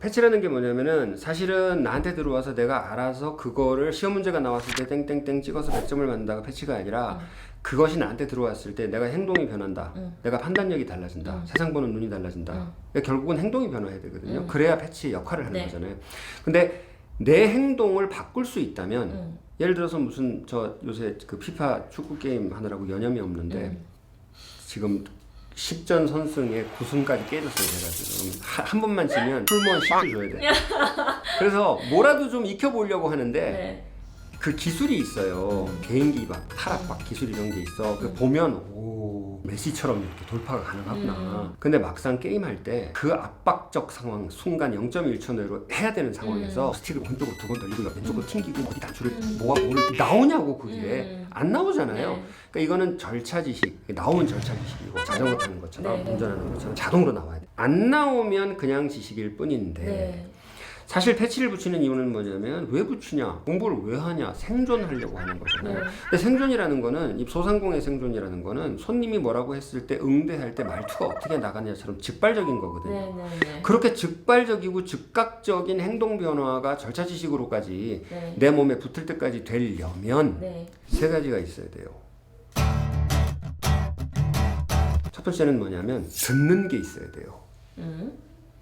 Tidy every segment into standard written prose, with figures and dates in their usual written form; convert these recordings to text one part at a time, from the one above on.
패치라는 게 뭐냐면은 사실은 나한테 들어와서 내가 알아서 그거를 시험 문제가 나왔을 때 땡땡땡 찍어서 100점을 받는다가 패치가 아니라 그것이 나한테 들어왔을 때 내가 행동이 변한다. 내가 판단력이 달라진다. 세상 보는 눈이 달라진다. 그러니까 결국은 행동이 변화해야 되거든요. 그래야 패치의 역할을 하는 거잖아요. 근데 내 행동을 바꿀 수 있다면 예를 들어서 무슨 저 요새 그 피파 축구 게임 하느라고 여념이 없는데 지금 10전 선승에 9승까지 깨졌어요. 제가 지금 한 번만 지면 풀무원 10주 줘야 돼. 그래서 뭐라도 좀 익혀보려고 하는데 네. 그 기술이 있어요. 개인기 막 타락박 기술 이런 게 있어. 그 보면 오 메시처럼 이렇게 돌파가 가능하구나. 근데 막상 게임할 때 그 압박적 상황 순간 0.1초 내로 해야 되는 상황에서 스틱을 오른쪽으로 두 번 돌리고 왼쪽으로 튕기고 어디 단추를 뭐가 뭐를 나오냐고 그게 안 나오잖아요. 네. 그러니까 이거는 절차 지식, 나오면 절차 지식이고 자전거 타는 것처럼 네. 운전하는 것처럼 자동으로 나와야 돼. 안 나오면 그냥 지식일 뿐인데 네. 사실 패치를 붙이는 이유는 뭐냐면 왜 붙이냐, 공부를 왜 하냐, 생존하려고 하는 거잖아요. 네. 근데 생존이라는 거는 이 소상공의 생존이라는 거는 손님이 뭐라고 했을 때 응대할 때 말투가 어떻게 나가냐처럼 즉발적인 거거든요. 네. 그렇게 즉발적이고 즉각적인 행동 변화가 절차 지식으로까지 네. 내 몸에 붙을 때까지 되려면 네. 세 가지가 있어야 돼요. 첫 번째는 뭐냐면 듣는 게 있어야 돼요.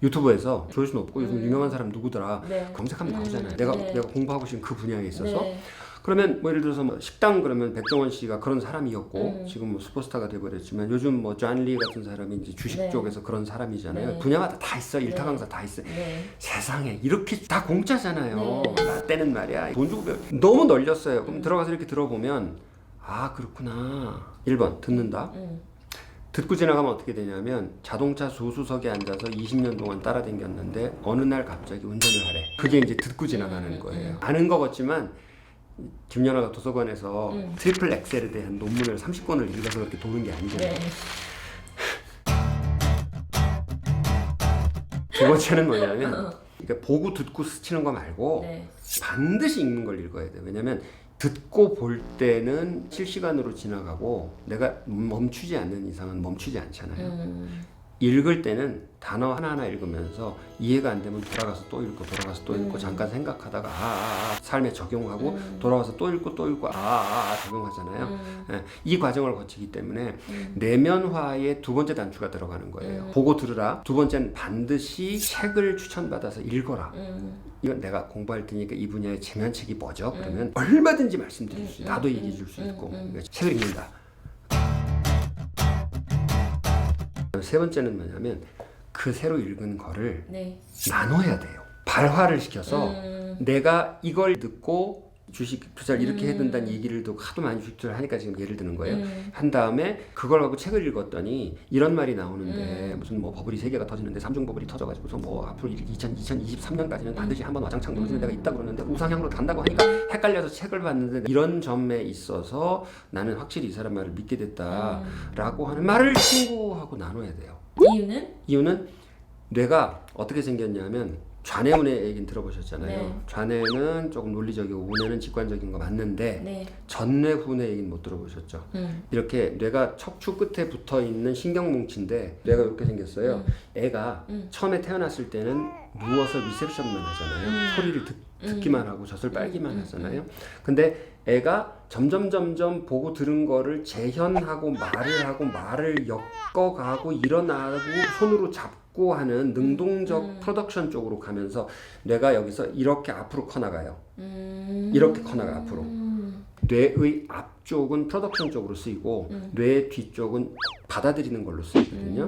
유튜브에서 조회수 높고 요즘 유명한 사람 누구더라 네. 검색하면 나오잖아요. 네. 내가 공부하고 싶은 그 분야에 있어서 네. 그러면 뭐 예를 들어서 뭐 식당 그러면 백종원 씨가 그런 사람이었고 지금 뭐 슈퍼스타가 돼버렸지만 요즘 뭐 존리 같은 사람이 이제 주식 네. 쪽에서 그런 사람이잖아요. 네. 분야마다 다 있어. 일타 네. 강사 다 있어. 네. 세상에 이렇게 다 공짜잖아요. 네. 나 때는 말이야 돈 주고 배워. 너무 널렸어요. 그럼 들어가서 이렇게 들어보면 아 그렇구나. 1번 듣는다. 듣고 지나가면 어떻게 되냐면 자동차 조수석에 앉아서 20년 동안 따라다녔는데 어느 날 갑자기 운전을 하래. 그게 이제 듣고 지나가는 거예요. 아는 거 같지만 김연아가 도서관에서 트리플 엑셀에 대한 논문을 30권을 읽어서 그렇게 도는 게 아니잖아요. 네. 두 번째는 뭐냐면 그러니까 보고 듣고 스치는 거 말고 네. 반드시 읽는 걸 읽어야 돼요. 왜냐면 듣고 볼 때는 실시간으로 지나가고 내가 멈추지 않는 이상은 멈추지 않잖아요. 읽을 때는 단어 하나하나 읽으면서 이해가 안 되면 돌아가서 또 읽고 돌아가서 또 읽고 잠깐 생각하다가 삶에 적용하고 돌아와서 또 읽고 적용하잖아요. 예, 이 과정을 거치기 때문에 내면화의 두 번째 단추가 들어가는 거예요. 보고 들으라. 두 번째는 반드시 책을 추천받아서 읽어라. 이건 내가 공부할 테니까 이 분야의 제면책이 뭐죠? 그러면 얼마든지 말씀드릴 수 있고 나도 얘기해 줄 수 있고 그러니까 책을 읽는다. 세 번째는 뭐냐면 그 새로 읽은 거를 네. 나눠야 돼요. 발화를 시켜서 내가 이걸 듣고 주식 투자를 이렇게 해야 된다는 얘기를 듣고 하도 많이 주식 투자를 하니까 지금 예를 드는 거예요. 한 다음에 그걸 갖고 책을 읽었더니 이런 말이 나오는데 무슨 뭐 버블이 3개가 터지는데 3중 버블이 터져가지고서 뭐 앞으로 2023년까지는 반드시 한번 와장창 노려주는 데가 있다 그러는데 우상향으로 간다고 하니까 헷갈려서 책을 봤는데 이런 점에 있어서 나는 확실히 이 사람 말을 믿게 됐다라고 하는 말을 친구하고 나눠야 돼요. 이유는 뇌가 어떻게 생겼냐면 좌뇌우뇌 얘기는 들어보셨잖아요. 네. 좌뇌는 조금 논리적이고 우뇌는 직관적인 거 맞는데 네. 전뇌 후뇌 얘기는 못 들어보셨죠. 이렇게 뇌가 척추 끝에 붙어 있는 신경뭉치인데 뇌가 이렇게 생겼어요. 애가 처음에 태어났을 때는 누워서 리셉션만 하잖아요. 소리를 듣기만 하고 젖을 빨기만 하잖아요. 근데 애가 점점 보고 들은 거를 재현하고 말을 엮어가고 일어나고 손으로 잡고 하는 능동적 프로덕션 쪽으로 가면서 뇌가 여기서 이렇게 앞으로 커나가요. 이렇게 커나가 앞으로. 뇌의 앞쪽은 프로덕션 쪽으로 쓰이고 뇌의 뒤쪽은 받아들이는 걸로 쓰이거든요.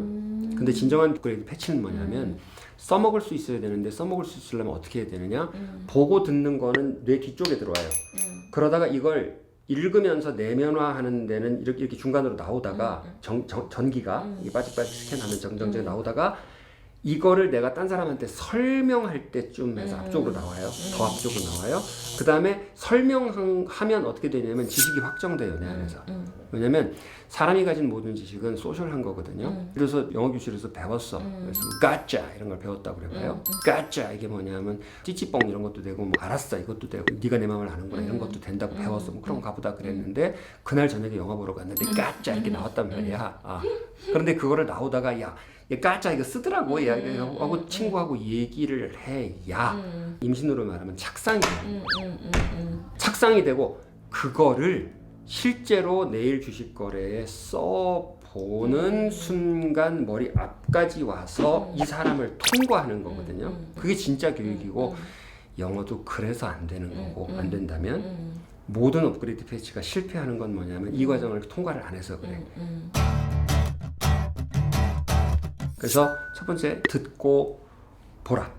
근데 진정한 업그레이드 패치는 뭐냐면 써먹을 수 있어야 되는데 써먹을 수 있으려면 어떻게 해야 되느냐? 보고 듣는 거는 뇌 뒤쪽에 들어와요. 그러다가 이걸 읽으면서 내면화하는 데는 이렇게 중간으로 나오다가 전기가 빠직빠직 스캔하면 정정적이 나오다가 이거를 내가 딴 사람한테 설명할 때쯤에서 앞쪽으로 나와요. 더 앞쪽으로 나와요. 그 다음에 설명하면 어떻게 되냐면 지식이 확정돼요, 내 안에서. 왜냐면 사람이 가진 모든 지식은 소셜한 거거든요. 그래서 영어 교실에서 배웠어. 그래서 gotcha 이런 걸 배웠다고 그래봐요. gotcha 이게 뭐냐면 찌찌뽕 이런 것도 되고 뭐 알았어 이것도 되고 네가 내 마음을 아는구나 이런 것도 된다고 배웠어. 뭐 그런가 보다 그랬는데 그날 저녁에 영화 보러 갔는데 gotcha 이렇게 나왔단 말이야. 그런데 그거를 나오다가 야 얘 깔짝 이거 쓰더라고. 하고 친구하고 얘기를 해야 임신으로 말하면 착상이 돼요. 착상이 되고 그거를 실제로 내일 주식 거래에 써보는 순간 머리 앞까지 와서 이 사람을 통과하는 거거든요. 그게 진짜 교육이고 영어도 그래서 안 되는 거고 안 된다면 모든 업그레이드 패치가 실패하는 건 뭐냐면 이 과정을 통과를 안 해서 그래. 그래서 첫 번째 듣고 보라.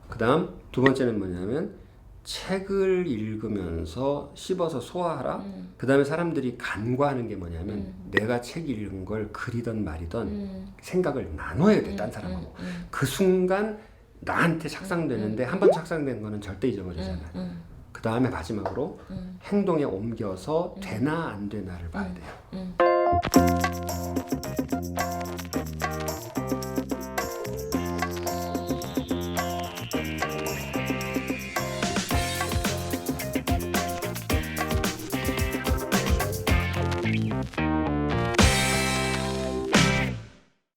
그 다음 두 번째는 뭐냐면 책을 읽으면서 씹어서 소화하라. 그 다음에 사람들이 간과하는 게 뭐냐면 내가 책 읽은 걸 글이든 말이든 생각을 나눠야 돼, 딴 사람하고. 그 순간 나한테 착상되는데 한 번 착상된 거는 절대 잊어버리잖아요. 그 다음에 마지막으로 행동에 옮겨서 되나 안 되나를 봐야 돼요.